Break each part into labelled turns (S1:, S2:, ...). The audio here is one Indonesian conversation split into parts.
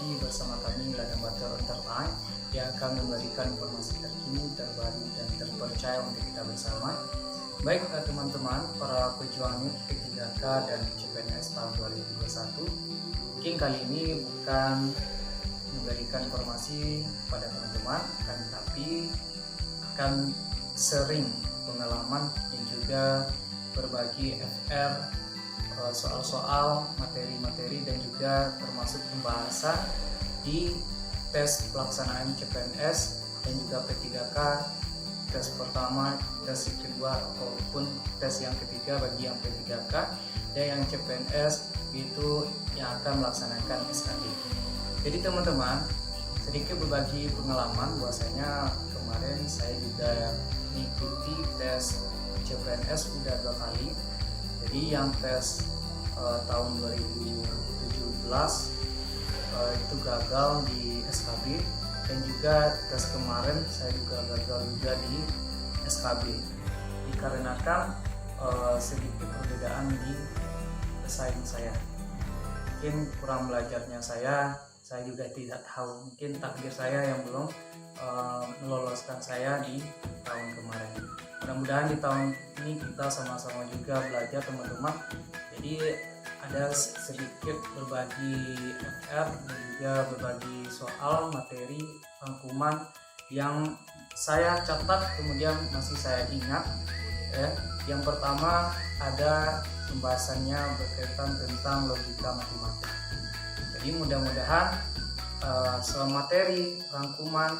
S1: lagi bersama kami Ladang Batur Enterprise yang akan memberikan informasi terkini, terbaru, dan terpercaya untuk kita bersama. Baik teman-teman, para pejuang P3K dan CPNS tahun 2021, mungkin kali ini bukan memberikan informasi pada teman-teman, tapi akan sering pengalaman dan juga berbagi FR, soal-soal, materi-materi, dan juga termasuk pembahasan di tes pelaksanaan CPNS dan juga P3K, tes pertama, tes kedua, ataupun tes yang ketiga bagi yang P3K, dan yang CPNS itu yang akan melaksanakan SKD. Jadi teman-teman, sedikit berbagi pengalaman bahwasanya kemarin saya juga mengikuti tes CPNS udah 2 kali. Jadi yang tes tahun 2017 itu gagal di SKB, dan juga tes kemarin saya juga gagal juga di SKB dikarenakan sedikit perbedaan di pesaing saya. Mungkin kurang belajarnya saya juga tidak tahu, mungkin takdir saya yang belum meloloskan saya di tahun kemarin. Mudah-mudahan di tahun ini kita sama-sama juga belajar teman-teman. Jadi ada sedikit berbagi FR dan juga berbagi soal materi rangkuman yang saya catat kemudian masih saya ingat ya. Yang pertama ada pembahasannya berkaitan tentang logika matematika. Jadi mudah-mudahan materi rangkuman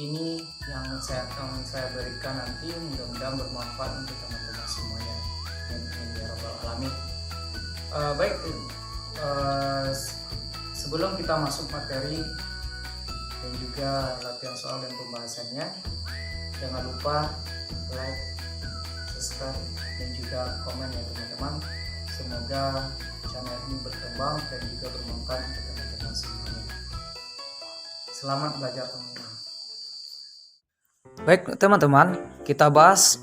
S1: ini yang akan saya berikan nanti mudah-mudahan bermanfaat untuk teman-teman semuanya. Amin ya rabbal alamin. Baik, sebelum kita masuk materi dan juga latihan soal dan pembahasannya, jangan lupa like, subscribe, dan juga komen ya teman-teman. Semoga channel ini berkembang dan juga bermanfaat untuk teman-teman semuanya. Selamat belajar teman-teman. Baik teman-teman, kita bahas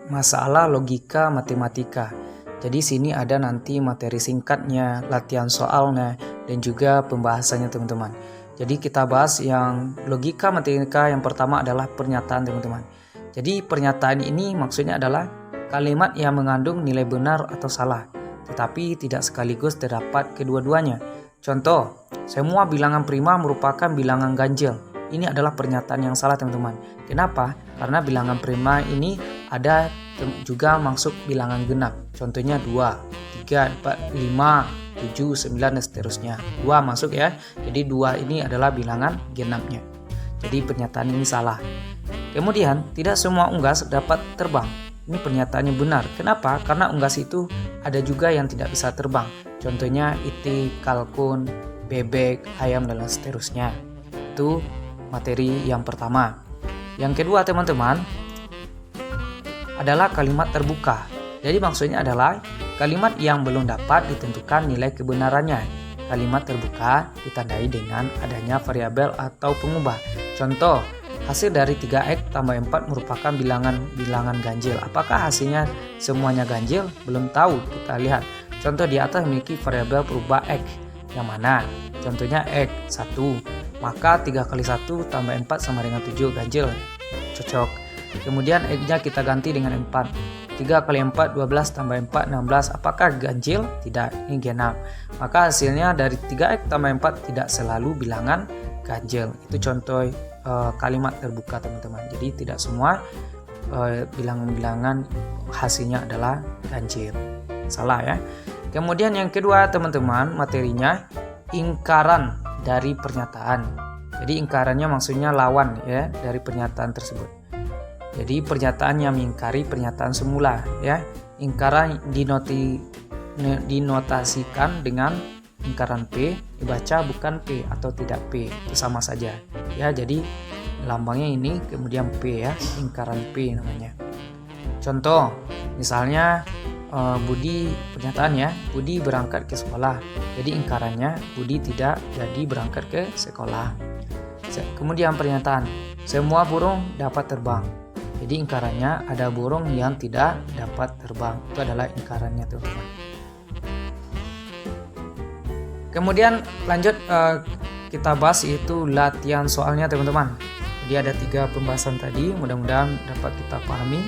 S1: masalah logika matematika. Jadi sini ada nanti materi singkatnya, latihan soalnya, dan juga pembahasannya teman-teman. Jadi kita bahas yang logika matematika. Yang pertama adalah pernyataan teman-teman. Jadi pernyataan ini maksudnya adalah kalimat yang mengandung nilai benar atau salah, tetapi tidak sekaligus terdapat kedua-duanya. Contoh, semua bilangan prima merupakan bilangan ganjil. Ini adalah pernyataan yang salah teman-teman. Kenapa? Karena bilangan prima ini ada juga masuk bilangan genap. Contohnya 2, 3, 4, 5, 7, 9, dan seterusnya. 2 masuk ya. Jadi 2 ini adalah bilangan genapnya. Jadi pernyataan ini salah. Kemudian, tidak semua unggas dapat terbang. Ini pernyataannya benar. Kenapa? Karena unggas itu ada juga yang tidak bisa terbang. Contohnya itik, kalkun, bebek, ayam, dan seterusnya. Itu materi yang pertama. Yang kedua teman-teman adalah kalimat terbuka. Jadi maksudnya adalah kalimat yang belum dapat ditentukan nilai kebenarannya. Kalimat terbuka ditandai dengan adanya variabel atau pengubah. Contoh, hasil dari 3x tambah 4 merupakan bilangan ganjil. Apakah hasilnya semuanya ganjil? Belum tahu, kita lihat. Contoh di atas memiliki variabel berubah x. Yang mana? Contohnya x 1. Maka 3 kali 1 tambah 4 sama dengan 7, ganjil. Cocok. Kemudian x-nya kita ganti dengan 4. 3 kali 4, 12 tambah 4, 16. Apakah ganjil? Tidak, ini genap. Maka hasilnya dari 3x tambah 4 tidak selalu bilangan ganjil. Itu contoh kalimat terbuka teman-teman. Jadi tidak semua bilangan-bilangan hasilnya adalah ganjil. Salah ya. Kemudian yang kedua teman-teman, materinya ingkaran dari pernyataan. Jadi ingkarannya maksudnya lawan ya dari pernyataan tersebut. Jadi pernyataan yang mengingkari pernyataan semula ya. Ingkaran dinotasikan dengan ingkaran P, dibaca bukan P atau tidak P, itu sama saja ya. Jadi lambangnya ini kemudian P ya, ingkaran P namanya. Contoh misalnya Budi, pernyataan ya, Budi berangkat ke sekolah. Jadi ingkarannya Budi tidak jadi berangkat ke sekolah. Kemudian pernyataan, semua burung dapat terbang. Jadi ingkarannya ada burung yang tidak dapat terbang. Itu adalah ingkarannya teman-teman. Kemudian lanjut kita bahas yaitu latihan soalnya teman-teman. Jadi ada 3 pembahasan tadi, mudah-mudahan dapat kita pahami.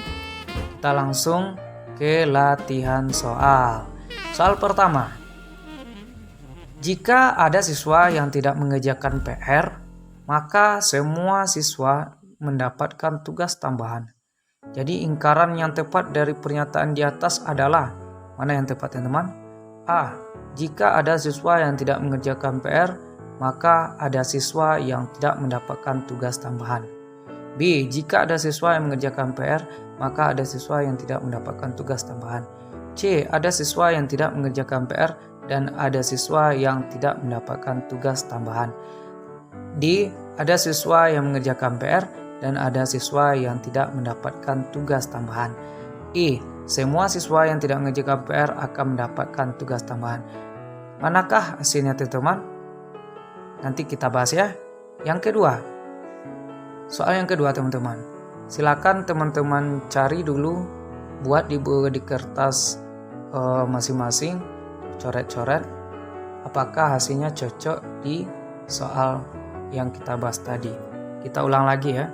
S1: Kita langsung ke latihan soal. Soal pertama. Jika ada siswa yang tidak mengerjakan PR, maka semua siswa mendapatkan tugas tambahan. Jadi ingkaran yang tepat dari pernyataan di atas adalah, mana yang tepat teman-teman? A. Jika ada siswa yang tidak mengerjakan PR, maka ada siswa yang tidak mendapatkan tugas tambahan. B. Jika ada siswa yang mengerjakan PR, maka ada siswa yang tidak mendapatkan tugas tambahan. C. Ada siswa yang tidak mengerjakan PR dan ada siswa yang tidak mendapatkan tugas tambahan. D. Ada siswa yang mengerjakan PR dan ada siswa yang tidak mendapatkan tugas tambahan. E. Semua siswa yang tidak mengerjakan PR akan mendapatkan tugas tambahan. Manakah hasilnya teman-teman? Nanti kita bahas ya. Yang kedua. Soal yang kedua teman-teman. Silakan teman-teman cari dulu, buat di kertas masing-masing, coret-coret apakah hasilnya cocok di soal yang kita bahas tadi. Kita ulang lagi ya.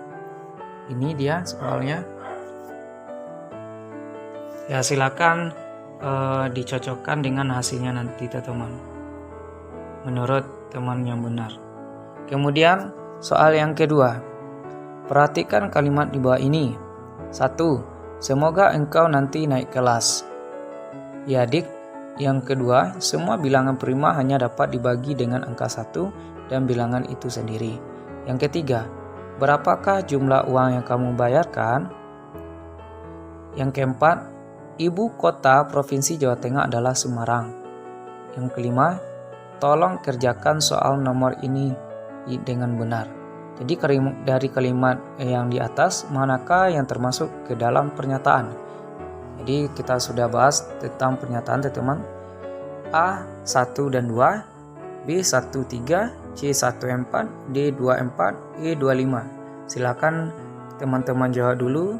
S1: Ini dia soalnya. Ya silakan dicocokkan dengan hasilnya nanti teman-teman, menurut teman yang benar. Kemudian soal yang kedua. Perhatikan kalimat di bawah ini. 1. Semoga engkau nanti naik kelas. Ya dik. Yang kedua, semua bilangan prima hanya dapat dibagi dengan angka 1 dan bilangan itu sendiri. Yang ketiga, berapakah jumlah uang yang kamu bayarkan? Yang keempat, ibu kota Provinsi Jawa Tengah adalah Semarang. Yang kelima, tolong kerjakan soal nomor ini dengan benar. Jadi dari kalimat yang di atas, manakah yang termasuk ke dalam pernyataan? Jadi kita sudah bahas tentang pernyataan teman-teman. A 1 dan 2, B 1 3, C 1 4, D 2 4, E 2 5. Silakan teman-teman jawab dulu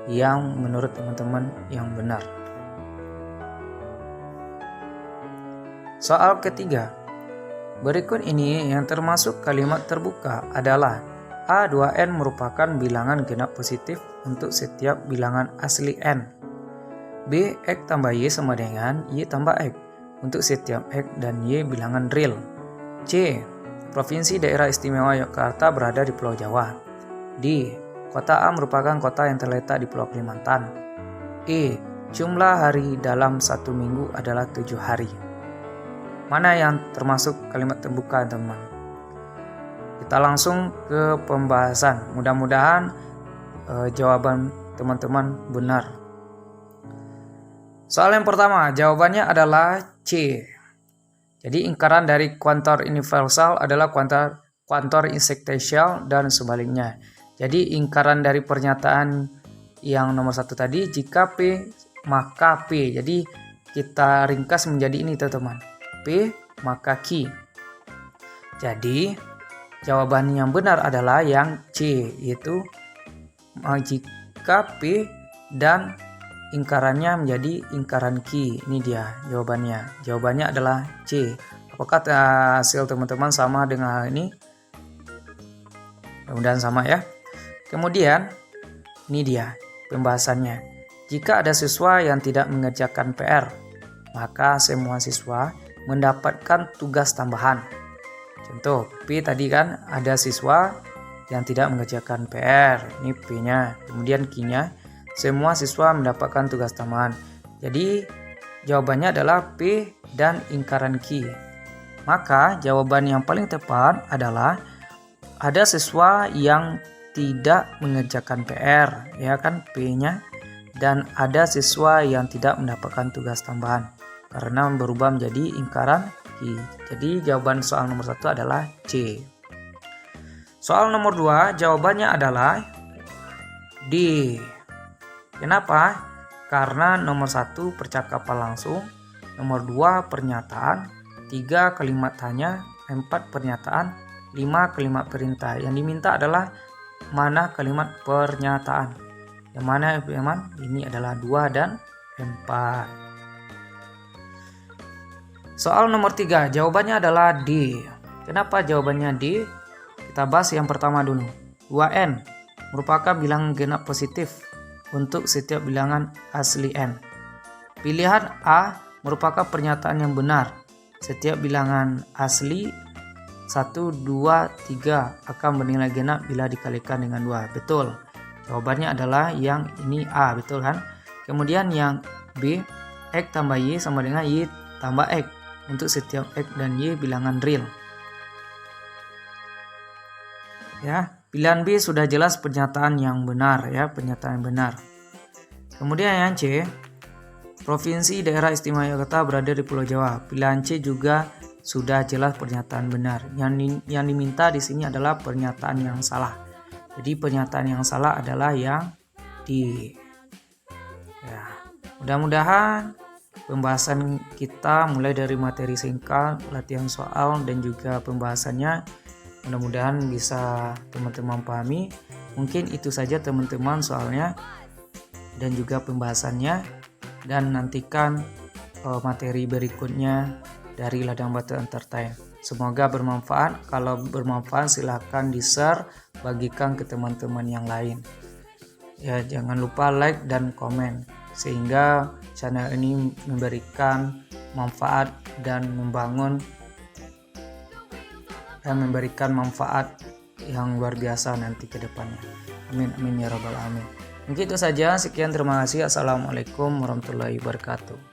S1: yang menurut teman-teman yang benar. Soal ketiga. Berikut ini yang termasuk kalimat terbuka adalah A2N merupakan bilangan genap positif untuk setiap bilangan asli N. B. X tambah Y sama dengan Y tambah X untuk setiap X dan Y bilangan real. C. Provinsi Daerah Istimewa Yogyakarta berada di Pulau Jawa. D. Kota A merupakan kota yang terletak di Pulau Kalimantan. E. Jumlah hari dalam 1 minggu adalah 7 hari. Mana yang termasuk kalimat terbuka teman-teman? Kita langsung ke pembahasan. Mudah-mudahan jawaban teman-teman benar. Soal yang pertama, jawabannya adalah C. Jadi ingkaran dari kuantor universal adalah kuantor eksistensial dan sebaliknya. Jadi ingkaran dari pernyataan yang nomor 1 tadi, jika P maka P. Jadi kita ringkas menjadi ini teman-teman. P maka Q. Jadi jawaban yang benar adalah yang C, yaitu jika P dan ingkarannya menjadi ingkaran Q. Ini dia jawabannya. Jawabannya adalah C. Apakah hasil teman-teman sama dengan hal ini? Mudah-mudahan sama ya. Kemudian ini dia pembahasannya. Jika ada siswa yang tidak mengerjakan PR, maka semua siswa mendapatkan tugas tambahan. Contoh P tadi kan ada siswa yang tidak mengerjakan PR. Ini P-nya. Kemudian Q-nya. Semua siswa mendapatkan tugas tambahan. Jadi jawabannya adalah P dan ingkaran Q. Maka jawaban yang paling tepat adalah ada siswa yang tidak mengerjakan PR, ya kan P-nya, dan ada siswa yang tidak mendapatkan tugas tambahan karena berubah menjadi ingkaran Q. Jadi jawaban soal nomor 1 adalah C. Soal nomor 2 jawabannya adalah D. Kenapa? Karena nomor 1 percakapan langsung, nomor 2 pernyataan, 3 kalimat tanya, 4 pernyataan, 5 kalimat perintah. Yang diminta adalah mana kalimat pernyataan. Yang mana teman? Ini adalah 2 dan 4. Soal nomor 3, jawabannya adalah D. Kenapa jawabannya D? Kita bahas yang pertama dulu. 2n merupakan bilangan genap positif untuk setiap bilangan asli n. Pilihan A merupakan pernyataan yang benar. Setiap bilangan asli 1, 2, 3 akan bernilai genap bila dikalikan dengan 2. Betul. Jawabannya adalah yang ini A, betul kan? Kemudian yang B, X tambah Y sama dengan Y tambah X. Untuk setiap X dan Y bilangan real. Ya, pilihan B sudah jelas pernyataan yang benar ya, pernyataan yang benar. Kemudian yang C, Provinsi Daerah Istimewa Yogyakarta berada di Pulau Jawa. Pilihan C juga sudah jelas pernyataan benar. Yang diminta di sini adalah pernyataan yang salah. Jadi pernyataan yang salah adalah yang D. Ya, mudah-mudahan pembahasan kita mulai dari materi singkat, latihan soal, dan juga pembahasannya mudah-mudahan bisa teman-teman pahami. Mungkin itu saja teman-teman soalnya dan juga pembahasannya, dan nantikan materi berikutnya dari Ladang Batu Entertain. Semoga bermanfaat. Kalau bermanfaat silahkan di-share, bagikan ke teman-teman yang lain. Ya, jangan lupa like dan komen sehingga channel ini memberikan manfaat dan memberikan manfaat yang luar biasa nanti ke depannya. Amin amin ya rabbal alamin. Mungkin itu saja. Sekian, terima kasih. Assalamualaikum warahmatullahi wabarakatuh.